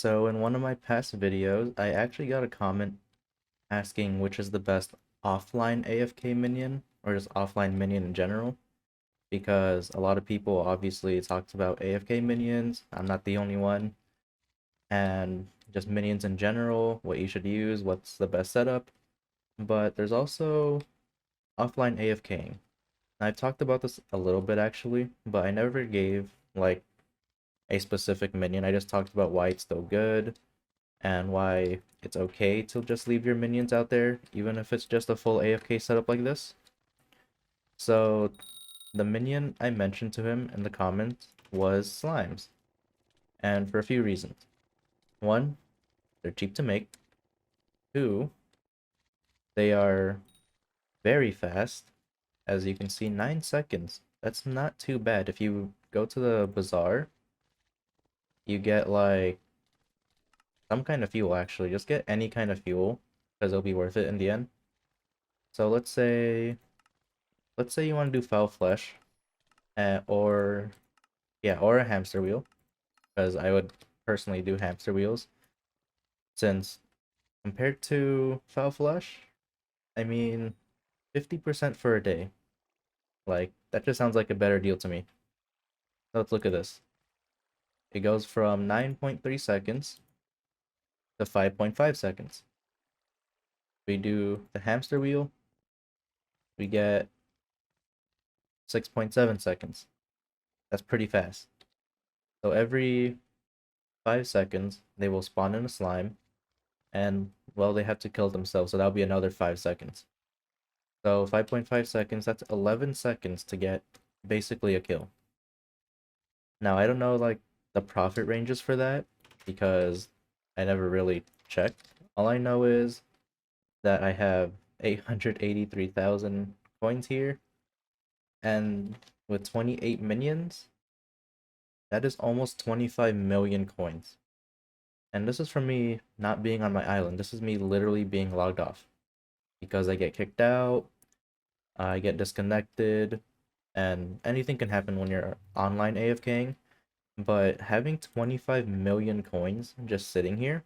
So in one of my past videos, I actually got a comment asking which is the best offline AFK minion, or just offline minion in general, because a lot of people obviously talked about AFK minions. I'm not the only one, and just minions in general, what you should use, what's the best setup. But there's also offline AFKing. I've talked about this a little bit actually, but I never gave like a specific minion. I just talked about why it's still good and why it's okay to just leave your minions out there, even if it's just a full AFK setup like this. So the minion I mentioned to him in the comments was slimes, and for a few reasons. One, they're cheap to make. Two, they are very fast. As you can see, 9 seconds. That's not too bad. If you go to the bazaar, you get like some kind of fuel actually. Just get any kind of fuel because it'll be worth it in the end. So let's say you want to do foul flesh, or yeah, or a hamster wheel, because I would personally do hamster wheels since compared to foul flesh, I mean 50% for a day. Like that just sounds like a better deal to me. Let's look at this. It goes from 9.3 seconds to 5.5 seconds. We do the hamster wheel, we get 6.7 seconds. That's pretty fast. So every 5 seconds, they will spawn in a slime, and well, they have to kill themselves, so that'll be another 5 seconds. So 5.5 seconds, that's 11 seconds to get basically a kill. Now, I don't know like the profit ranges for that because I never really checked. All I know is that I have 883,000 coins here, and with 28 minions, that is almost 25 million coins. And this is from me not being on my island. This is me literally being logged off because I get kicked out, I get disconnected, and anything can happen when you're online AFKing. But having 25 million coins just sitting here,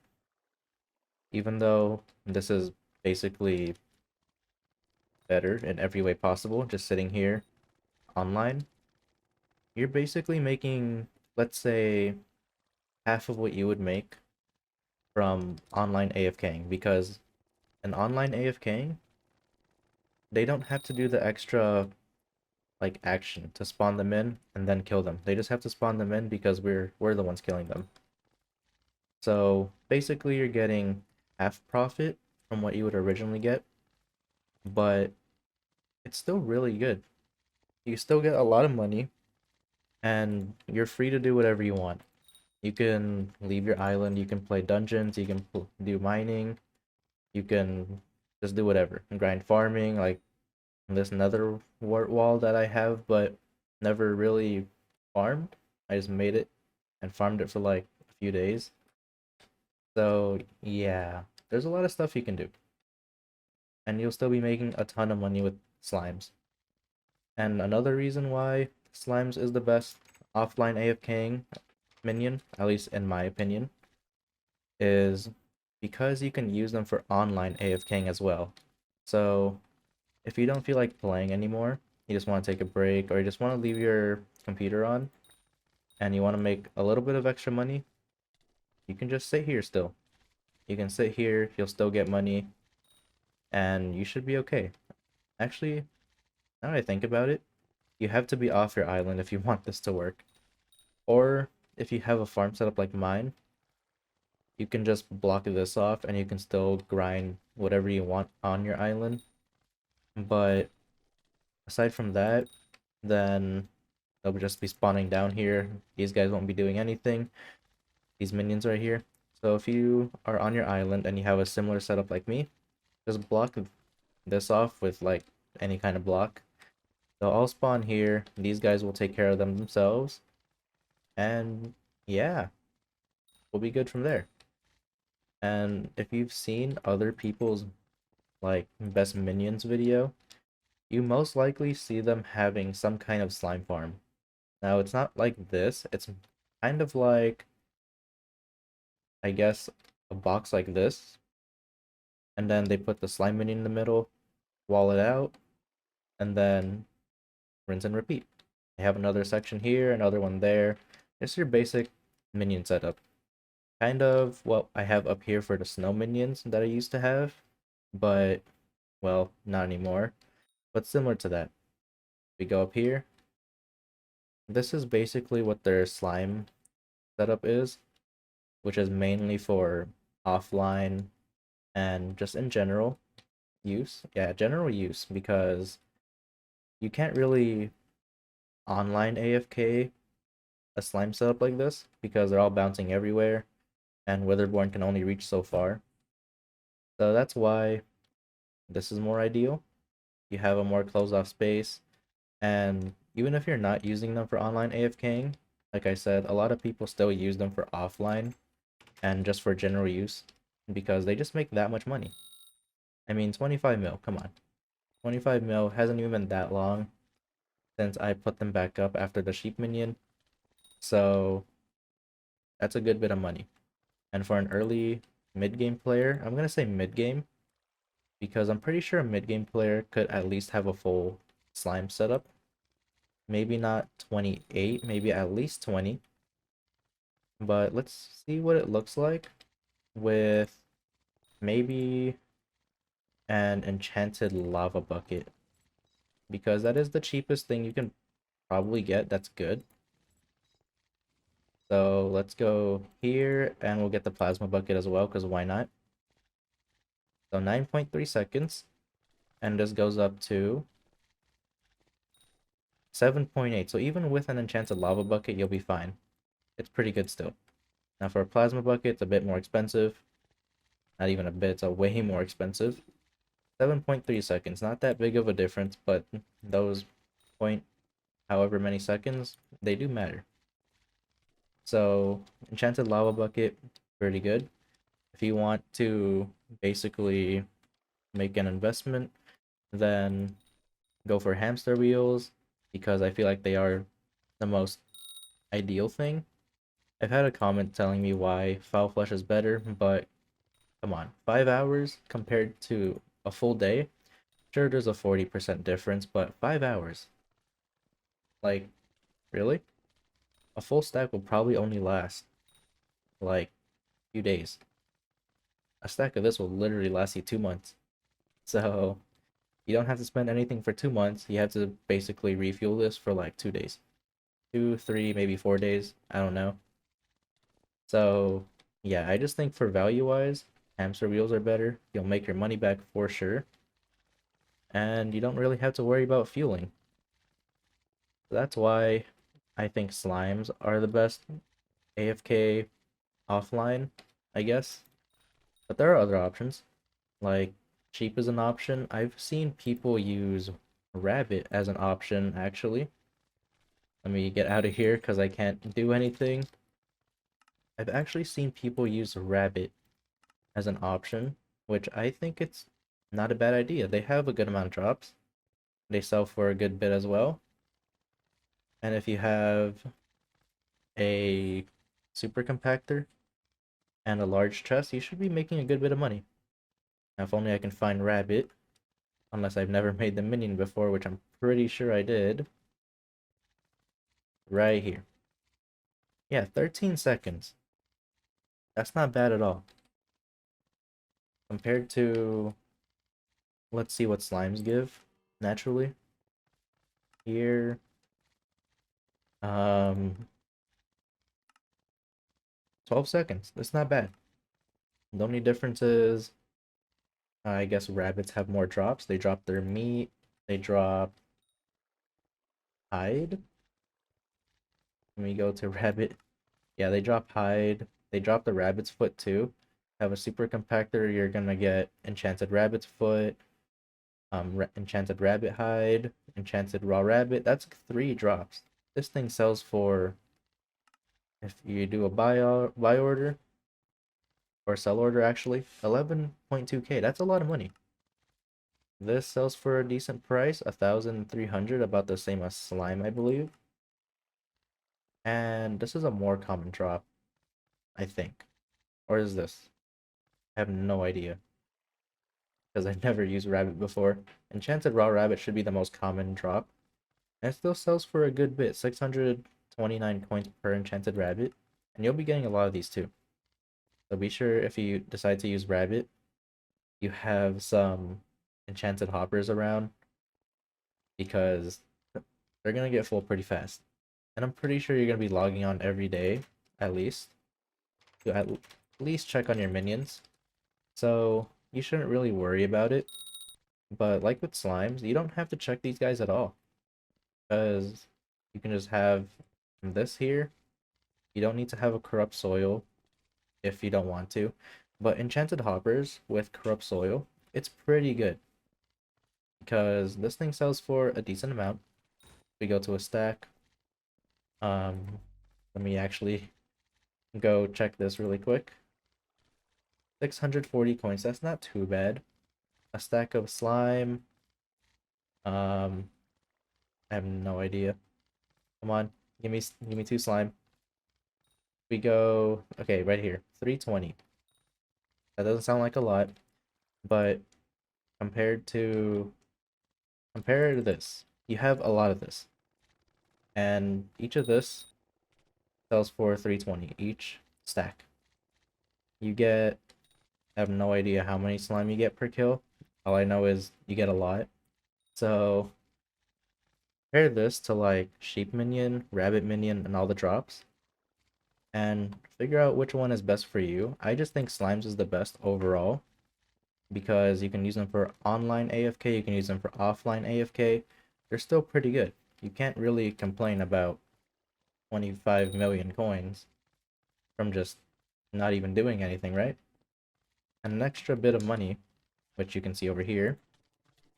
even though this is basically better in every way possible, just sitting here online, you're basically making, let's say, half of what you would make from online AFKing, because an online AFKing, they don't have to do the extra like action to spawn them in and then kill them. They just have to spawn them in because we're the ones killing them. So basically you're getting half profit from what you would originally get, but it's still really good. You still get a lot of money and you're free to do whatever you want. You can leave your island, you can play dungeons, you can do mining, you can just do whatever. And grind farming, like this nether wart wall that I have, but never really farmed. I just made it and farmed it for like a few days. So yeah, there's a lot of stuff you can do. And you'll still be making a ton of money with slimes. And another reason why slimes is the best offline AFKing minion, at least in my opinion, is because you can use them for online AFKing as well. So if you don't feel like playing anymore, you just want to take a break, or you just want to leave your computer on, and you want to make a little bit of extra money, you can just sit here still. You can sit here, you'll still get money, and you should be okay. Actually, now that I think about it, you have to be off your island if you want this to work. Or if you have a farm setup like mine, you can just block this off and you can still grind whatever you want on your island. But aside from that, then they'll just be spawning down here. These guys won't be doing anything. These minions right here. So if you are on your island and you have a similar setup like me, just block this off with like any kind of block. They'll all spawn here. These guys will take care of them themselves. And yeah, we'll be good from there. And if you've seen other people's like best minions video, you most likely see them having some kind of slime farm. Now it's not like this, it's kind of like I guess, a box like this, and then they put the slime minion in the middle, wall it out, and then rinse and repeat. They have another section here, another one there. It's your basic minion setup. Kind of what I have up here for the snow minions that I used to have, but, well, not anymore. But similar to that. We go up here. This is basically what their slime setup is, which is mainly for offline and just in general use. Yeah, general use, because you can't really online AFK a slime setup like this because they're all bouncing everywhere and Witherborn can only reach so far. So that's why this is more ideal. You have a more closed off space, and even if you're not using them for online AFKing, like I said, a lot of people still use them for offline and just for general use because they just make that much money. I mean, 25 mil, come on. 25 mil hasn't even been that long since I put them back up after the sheep minion. So that's a good bit of money. And for an early mid-game player, I'm going to say mid-game because I'm pretty sure a mid-game player could at least have a full slime setup. Maybe not 28, maybe at least 20. But let's see what it looks like with maybe an enchanted lava bucket, because that is the cheapest thing you can probably get that's good. So let's go here and we'll get the plasma bucket as well, because why not? So 9.3 seconds, and this goes up to 7.8. So even with an enchanted lava bucket, you'll be fine. It's pretty good still. Now for a plasma bucket, it's a bit more expensive. Not even a bit, it's a way more expensive. 7.3 seconds, not that big of a difference, but those point however many seconds, they do matter. So enchanted lava bucket, pretty good. If you want to basically make an investment, then go for hamster wheels, because I feel like they are the most ideal thing. I've had a comment telling me why foul flesh is better, but come on, 5 hours compared to a full day? Sure, there's a 40% difference, but 5 hours? Like, really? A full stack will probably only last, like, a few days. A stack of this will literally last you 2 months. So, you don't have to spend anything for 2 months. You have to basically refuel this for like 2 days. 2, 3, maybe 4 days. I don't know. So, yeah, I just think for value-wise, hamster wheels are better. You'll make your money back for sure. And you don't really have to worry about fueling. That's why I think slimes are the best AFK offline, I guess. But there are other options. Like, sheep is an option. I've seen people use rabbit as an option, actually. Let me get out of here because I can't do anything. I've actually seen people use rabbit as an option, which I think it's not a bad idea. They have a good amount of drops. They sell for a good bit as well. And if you have a super compactor and a large chest, you should be making a good bit of money. Now, if only I can find rabbit, unless I've never made the minion before, which I'm pretty sure I did. Right here. Yeah, 13 seconds. That's not bad at all. Compared to, let's see what slimes give naturally. Here, 12 seconds. That's not bad. The only difference is, I guess rabbits have more drops. They drop their meat. They drop hide. Let me go to rabbit. Yeah, they drop hide. They drop the rabbit's foot too. Have a super compactor, you're gonna get enchanted rabbit's foot, enchanted rabbit hide, enchanted raw rabbit. That's 3 drops. This thing sells for, if you do a buy order or sell order actually, 11.2k. That's a lot of money. This sells for a decent price, 1,300, about the same as slime, I believe. And this is a more common drop, I think. Or is this? I have no idea. Because I've never used rabbit before. Enchanted raw rabbit should be the most common drop. And it still sells for a good bit. 629 coins per enchanted rabbit. And you'll be getting a lot of these too. So be sure if you decide to use rabbit, you have some enchanted hoppers around, because they're gonna get full pretty fast. And I'm pretty sure you're gonna be logging on every day, at least, to at least check on your minions. So you shouldn't really worry about it. But like with slimes, you don't have to check these guys at all, because you can just have this here. You don't need to have a corrupt soil if you don't want to. But enchanted hoppers with corrupt soil, it's pretty good, because this thing sells for a decent amount. We go to a stack. Let me actually go check this really quick. 640 coins, that's not too bad. A stack of slime. I have no idea. Come on, give me 2 slime. We go, okay, right here, 320. That doesn't sound like a lot, but compared to this, you have a lot of this. And each of this sells for 320 each stack. You get, I have no idea how many slime you get per kill. All I know is you get a lot. So compare this to like sheep minion, rabbit minion, and all the drops, and figure out which one is best for you. I just think slimes is the best overall, because you can use them for online AFK, you can use them for offline AFK. They're still pretty good. You can't really complain about 25 million coins from just not even doing anything, right? And an extra bit of money, which you can see over here.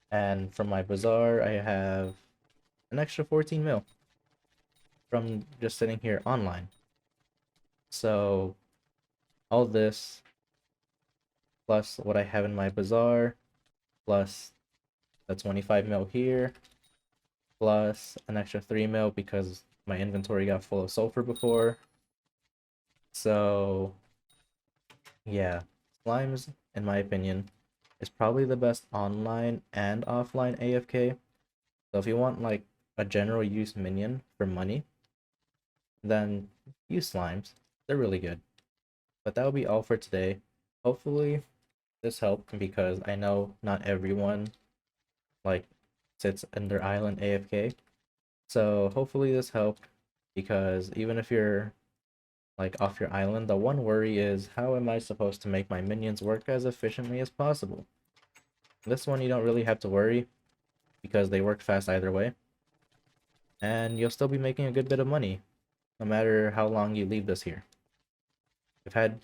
And from my bazaar, I have an extra 14 mil from just sitting here online. So all this, plus what I have in my bazaar, plus the 25 mil here, plus an extra 3 mil because my inventory got full of sulfur before. So yeah, slimes, in my opinion, is probably the best online and offline AFK. So if you want like a general use minion for money, then use slimes. They're really good. But that will be all for today. Hopefully this helped, because I know not everyone like sits in their island AFK. So hopefully this helped, because even if you're like off your island, the one worry is, how am I supposed to make my minions work as efficiently as possible? This one you don't really have to worry, because they work fast either way. And you'll still be making a good bit of money, no matter how long you leave this here. I've had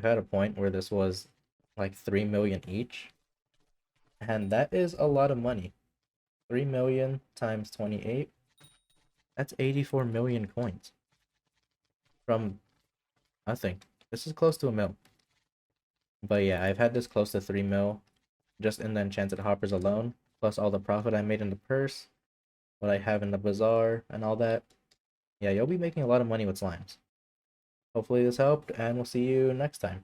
a point where this was like 3 million each, and that is a lot of money. 3 million times 28, that's 84 million coins from nothing. This is close to a mil. But yeah, I've had this close to 3 mil just in the enchanted hoppers alone, plus all the profit I made in the purse, what I have in the bazaar, and all that. Yeah, you'll be making a lot of money with slimes. Hopefully this helped, and we'll see you next time.